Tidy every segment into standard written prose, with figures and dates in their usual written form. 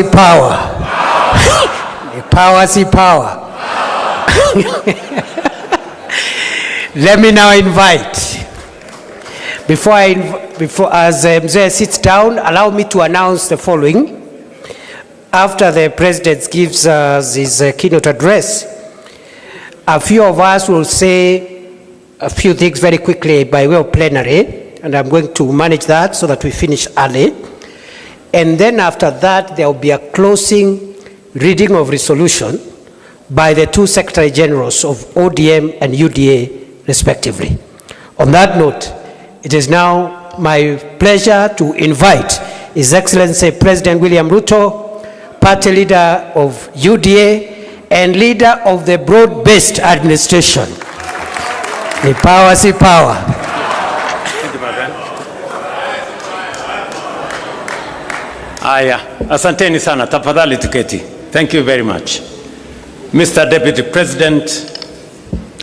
Power. Power, see power. Let me now invite, as Mzee sits down, allow me to announce the following. After the President gives us his keynote address, a few of us will say a few things very quickly by way of plenary, and I'm going to manage that so that we finish early. And then after that, there will be a closing reading of resolution by the two Secretary Generals of ODM and UDA, respectively. On that note, it is now my pleasure to invite His Excellency President William Ruto, Party Leader of UDA, and Leader of the Broad-Based Administration. The power, see power. Aya, asanteni sana, tafadhali tuketi. Thank you very much. Mr. Deputy President,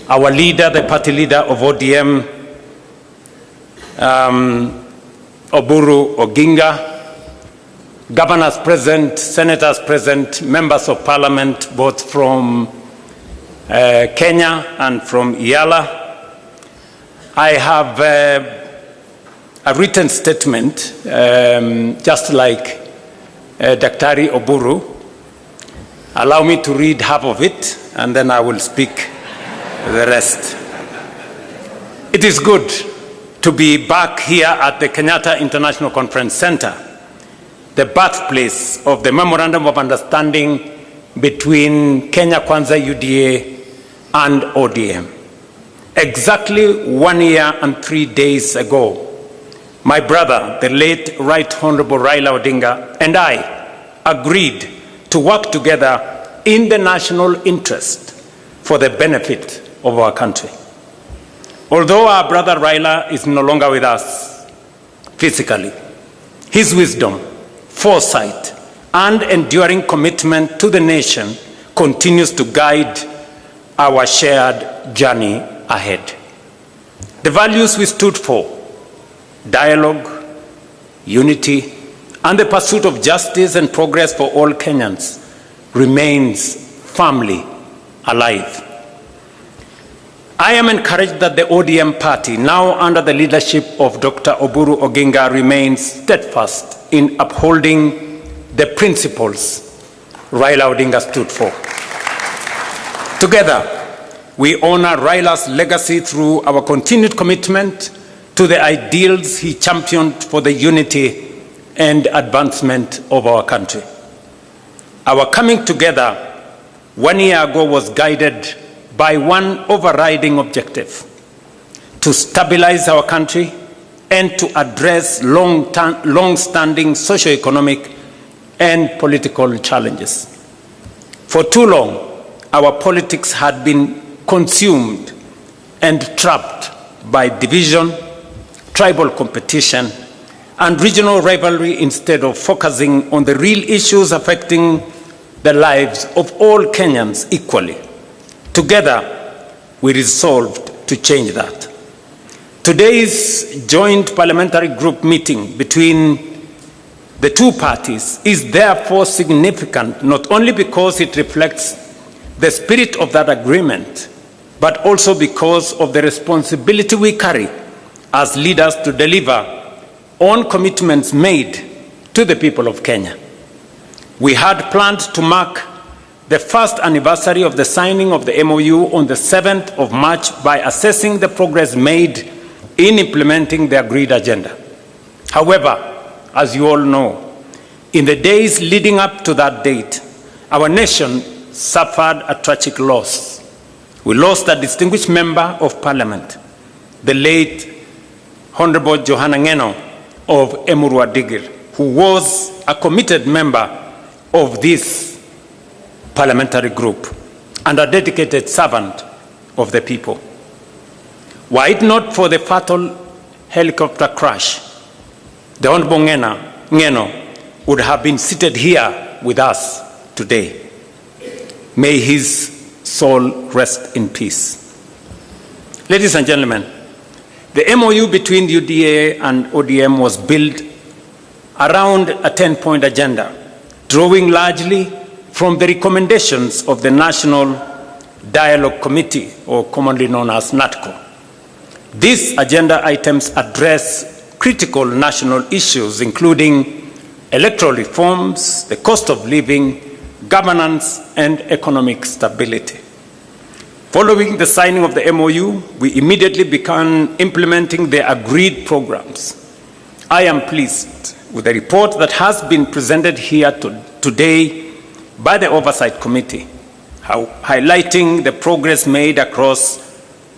our leader, the party leader of ODM, Oburu Oginga, governors present, senators present, members of parliament, both from Kenya and from Yala. I have a written statement, just like Daktari Oburu. Allow me to read half of it, and then I will speak the rest. It is good to be back here at the Kenyatta International Conference Center, the birthplace of the Memorandum of Understanding between Kenya Kwanza UDA and ODM. Exactly 1 year and 3 days ago, my brother, the late Right Honorable Raila Odinga, and I agreed to work together in the national interest for the benefit of our country. Although our brother Raila is no longer with us physically, his wisdom, foresight, and enduring commitment to the nation continues to guide our shared journey ahead. The values we stood for, dialogue, unity, and the pursuit of justice and progress for all Kenyans, remains firmly alive. I am encouraged that the ODM party, now under the leadership of Dr. Oburu Oginga, remains steadfast in upholding the principles Raila Odinga stood for. Together, we honor Raila's legacy through our continued commitment to the ideals he championed for the unity and advancement of our country. Our coming together 1 year ago was guided by one overriding objective: to stabilize our country and to address long-standing socio-economic and political challenges. For too long, our politics had been consumed and trapped by division, tribal competition, and regional rivalry instead of focusing on the real issues affecting the lives of all Kenyans equally. Together, we resolved to change that. Today's joint parliamentary group meeting between the two parties is therefore significant, not only because it reflects the spirit of that agreement, but also because of the responsibility we carry as leaders to deliver on commitments made to the people of Kenya. We had planned to mark the first anniversary of the signing of the MOU on the 7th of March by assessing the progress made in implementing the agreed agenda. However, as you all know, in the days leading up to that date, our nation suffered a tragic loss. We lost a distinguished member of parliament, the late Honorable Johanna Ngeno of Emurua Digir, who was a committed member of this parliamentary group and a dedicated servant of the people. Were it not for the fatal helicopter crash, the Honorable Ngeno would have been seated here with us today. May his soul rest in peace. Ladies and gentlemen, the MOU between UDA and ODM was built around a 10-point agenda drawing largely from the recommendations of the National Dialogue Committee, or commonly known as NATCO. These agenda items address critical national issues, including electoral reforms, the cost of living, governance, and economic stability. Following the signing of the MOU, we immediately began implementing the agreed programs. I am pleased with the report that has been presented here today by the Oversight Committee, highlighting the progress made across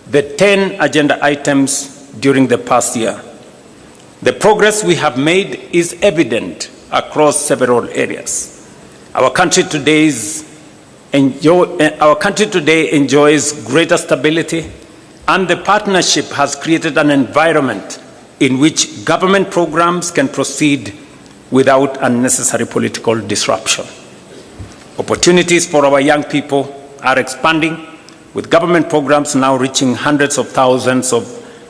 the 10 agenda items during the past year. The progress we have made is evident across several areas. Our country today enjoys greater stability, and the partnership has created an environment in which government programs can proceed without unnecessary political disruption. Opportunities for our young people are expanding, with government programs now reaching hundreds of thousands of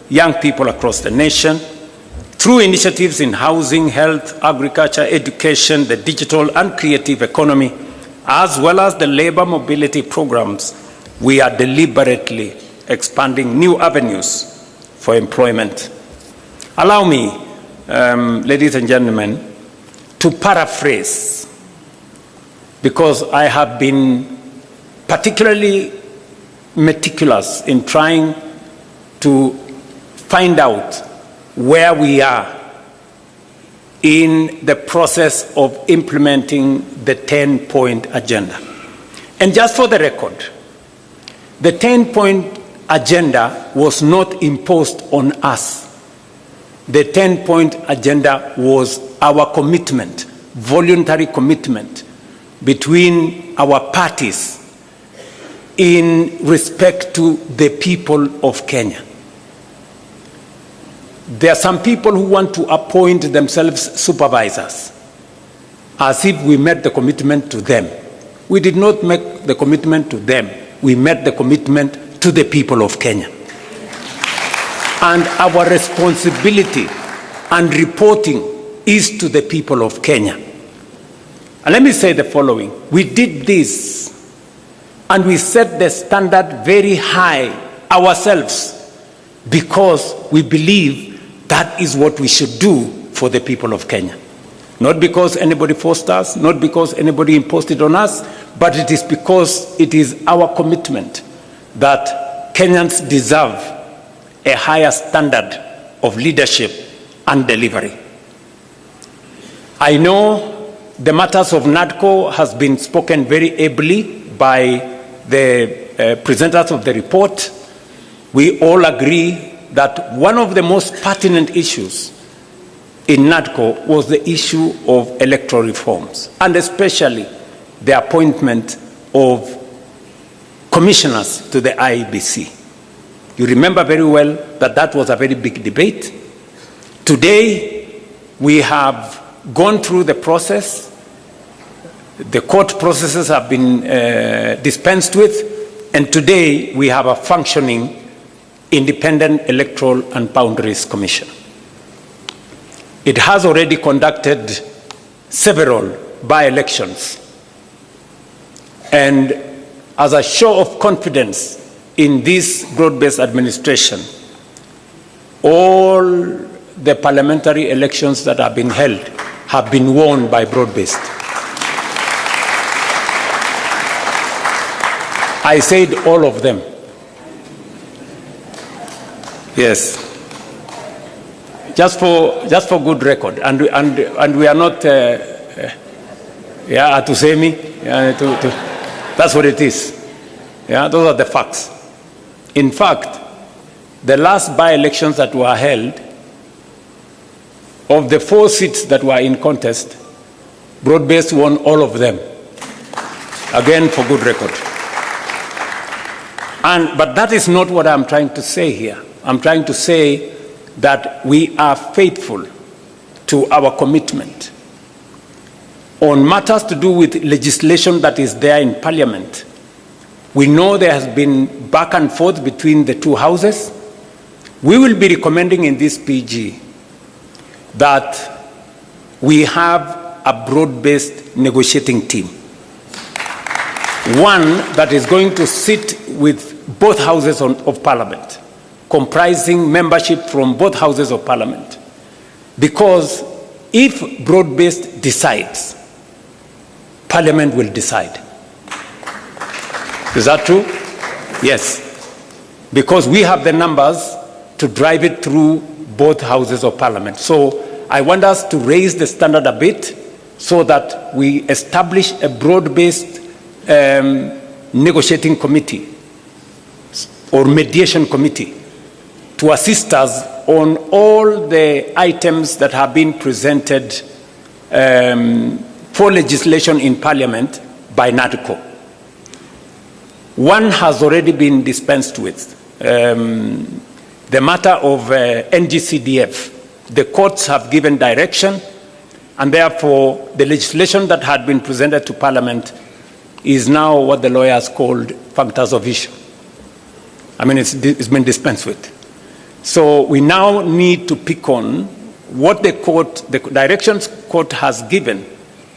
young people across the nation. Through initiatives in housing, health, agriculture, education, the digital and creative economy, as well as the labor mobility programs, we are deliberately expanding new avenues for employment. Allow me, ladies and gentlemen, to paraphrase, because I have been particularly meticulous in trying to find out where we are in the process of implementing the 10-point agenda. And just for the record, the 10-point agenda was not imposed on us. The 10-point agenda was our commitment, voluntary commitment between our parties in respect to the people of Kenya. There are some people who want to appoint themselves supervisors, as if we met the commitment to them. We did not make the commitment to them. We met the commitment to the people of Kenya. And our responsibility and reporting is to the people of Kenya. And let me say the following. We did this, and we set the standard very high ourselves, because we believe that is what we should do for the people of Kenya. Not because anybody forced us, not because anybody imposed it on us, but it is because it is our commitment that Kenyans deserve a higher standard of leadership and delivery. I know the matters of NADCO has been spoken very ably by the presenters of the report. We all agree that one of the most pertinent issues in NADCO was the issue of electoral reforms, and especially the appointment of commissioners to the IEBC. You remember very well that that was a very big debate. Today, we have gone through the process. The court processes have been dispensed with, and today we have a functioning Independent Electoral and Boundaries Commission. It has already conducted several by-elections, and as a show of confidence in this broad-based administration, all the parliamentary elections that have been held have been won by broad-based. I said all of them. Yes. Just for good record, and we are not Atusemi. That's what it is. Yeah, those are the facts. In fact, the last by-elections that were held, of the 4 seats that were in contest, broad-based won all of them. Again, for good record. But that is not what I'm trying to say here. I'm trying to say that we are faithful to our commitment on matters to do with legislation that is there in Parliament. We know there has been back and forth between the two houses. We will be recommending in this PG that we have a broad-based negotiating team. One that is going to sit with both houses of parliament, comprising membership from both houses of parliament. Because if broad-based decides, parliament will decide. Is that true? Yes. Because we have the numbers to drive it through both houses of parliament. So I want us to raise the standard a bit so that we establish a broad-based negotiating committee or mediation committee to assist us on all the items that have been presented for legislation in Parliament by NADCO. One has already been dispensed with. The matter of NGCDF, the courts have given direction, and therefore the legislation that had been presented to Parliament is now what the lawyers called factors of issue. I mean, it's been dispensed with. So we now need to pick on what the directions court has given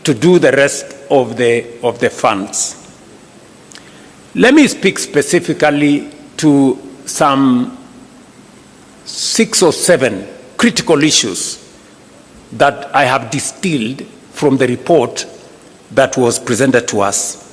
to do the rest of the funds. Let me speak specifically to some 6 or 7 critical issues that I have distilled from the report that was presented to us.